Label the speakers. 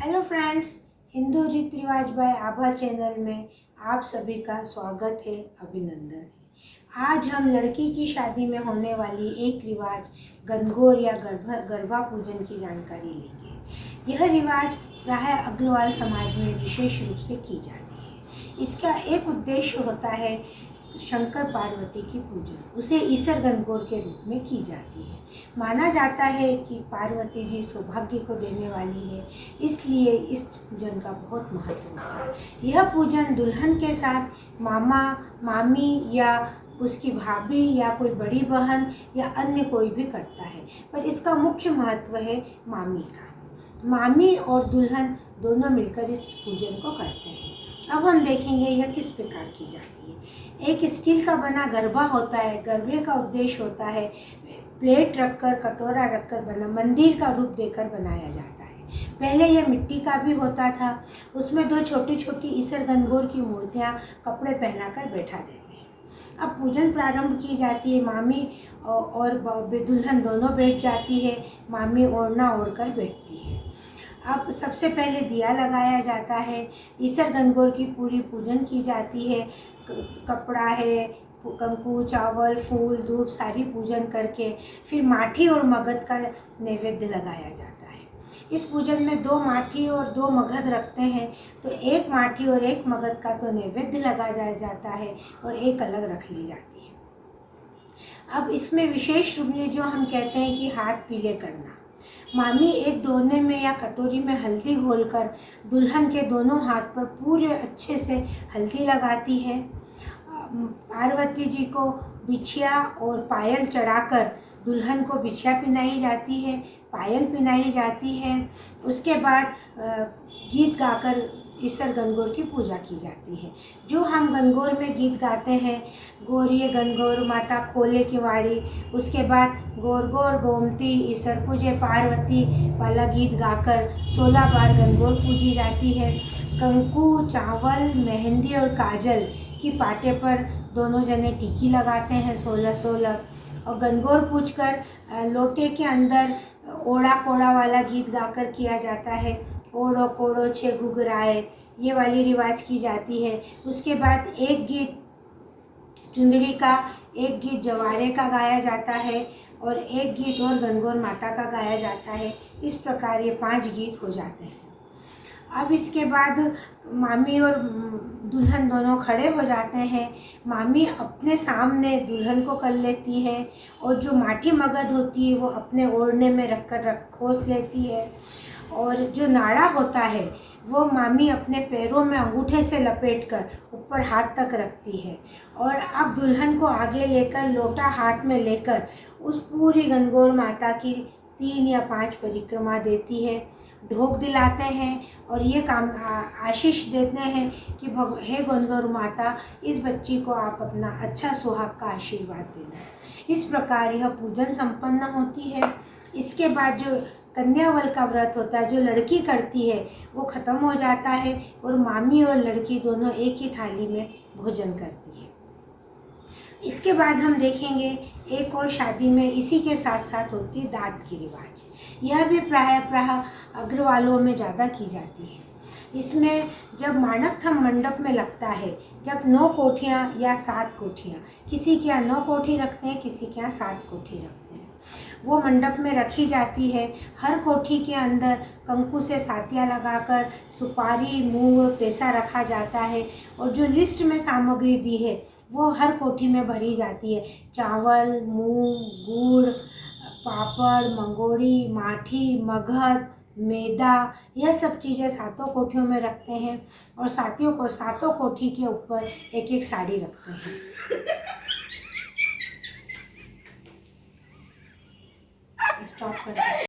Speaker 1: Hello friends, Hindu रीति रिवाज bye आभा channel में आप सभी का स्वागत है, अभिनंदन है। आज हम लड़की की शादी में होने वाली एक रिवाज गणगौर या गरबा पूजन की जानकारी लेंगे। यह रिवाज प्राय अग्रवाल समाज में विशेष रूप से की जाती है। इसका एक उद्देश्य होता है शंकर पार्वती की पूजन, उसे ईसर गणगौर के रूप में की जाती है। माना जाता है कि पार्वती जी सौभाग्य को देने वाली है, इसलिए इस पूजन का बहुत महत्व होता है। यह पूजन दुल्हन के साथ मामा मामी या उसकी भाभी या कोई बड़ी बहन या अन्य कोई भी करता है, पर इसका मुख्य महत्व है मामी का। मामी और दुल्हन दोनों मिलकर इस पूजन को करते हैं। अब हम देखेंगे यह किस प्रकार की जाती है। एक स्टील का बना गरबा होता है। गरबे का उद्देश्य होता है प्लेट रखकर, कटोरा रखकर बना मंदिर का रूप देकर बनाया जाता है। पहले यह मिट्टी का भी होता था। उसमें दो छोटी छोटी ईसर गणगौर की मूर्तियाँ कपड़े पहनाकर बैठा देते हैं। अब पूजन प्रारंभ की जाती है। मामी और दुल्हन दोनों बैठ जाती है। मामी ओढ़ना ओढ़कर बैठती है। अब सबसे पहले दिया लगाया जाता है। ईसर गणगौर की पूरी पूजन की जाती है। कपड़ा है, कंकु, चावल, फूल, धूप सारी पूजन करके फिर माठी और मगध का नैवेद्य लगाया जाता है। इस पूजन में 2 माठी और 2 मगध रखते हैं, तो एक माठी और एक मगध का तो नैवेद्य लगाया जाता है और एक अलग रख ली जाती है। अब इसमें विशेष रूप में जो हम कहते हैं कि हाथ पीले करना। मामी एक दोने में या कटोरी में हल्दी घोलकर दुल्हन के दोनों हाथ पर पूरे अच्छे से हल्दी लगाती है। पार्वती जी को बिछिया और पायल चढ़ाकर दुल्हन को बिछिया पहनाई जाती है, पायल पहनाई जाती है। उसके बाद गीत गाकर ईसर गणगौर की पूजा की जाती है। जो हम गणगौर में गीत गाते हैं, गौरिये गणगौर माता खोले की वाड़ी, उसके बाद गौर गौर गोमती ईसर पूजे पार्वती वाला गीत गाकर 16 बार गणगौर पूजी जाती है। कंकु, चावल, मेहंदी और काजल की पाटे पर दोनों जने टिकी लगाते हैं 16-16, और गणगौर पूजकर लोटे के अंदर ओड़ा कोड़ा वाला गीत गाकर किया जाता है। ओड़ो कोड़ो छे घुघराए, ये वाली रिवाज की जाती है। उसके बाद एक गीत चुंदड़ी का, एक गीत जवारे का गाया जाता है और एक गीत और गणगौर माता का गाया जाता है। इस प्रकार ये 5 गीत हो जाते हैं। अब इसके बाद मामी और दुल्हन दोनों खड़े हो जाते हैं। मामी अपने सामने दुल्हन को कर लेती है और जो माठी मगध होती है वो अपने ओढ़ने में रखकर खोस लेती है, और जो नाड़ा होता है वो मामी अपने पैरों में अंगूठे से लपेटकर ऊपर हाथ तक रखती है। और अब दुल्हन को आगे लेकर लोटा हाथ में लेकर उस पूरी गणगौर माता की 3 या 5 परिक्रमा देती है, ढोक दिलाते हैं और ये काम आशीष देते हैं कि हे गणगौर माता, इस बच्ची को आप अपना अच्छा सुहाग का आशीर्वाद देना। इस प्रकार यह पूजन संपन्न होती है। इसके बाद जो कन्यावल का व्रत होता है, जो लड़की करती है, वो ख़त्म हो जाता है और मामी और लड़की दोनों एक ही थाली में भोजन करती है। इसके बाद हम देखेंगे एक और शादी में इसी के साथ साथ होती है दाद की रिवाज। यह भी प्राय अग्रवालों में ज़्यादा की जाती है। इसमें जब माणक थंब मंडप में लगता है, जब 9 कोठियाँ या 7 कोठियाँ, किसी के यहाँ 9 कोठी रखते हैं, किसी के यहाँ 7 कोठी रखते हैं, वो मंडप में रखी जाती है। हर कोठी के अंदर कंकु से सातिया लगाकर सुपारी, मूंग और पैसा रखा जाता है, और जो लिस्ट में सामग्री दी है वो हर कोठी में भरी जाती है। चावल, मूंग, गुड़, पापड़, मंगोड़ी, माठी, मगध, मैदा, यह सब चीज़ें 7 कोठियों में रखते हैं, और साथियों को 7 कोठी के ऊपर एक एक साड़ी रखते हैं। स्टॉप कर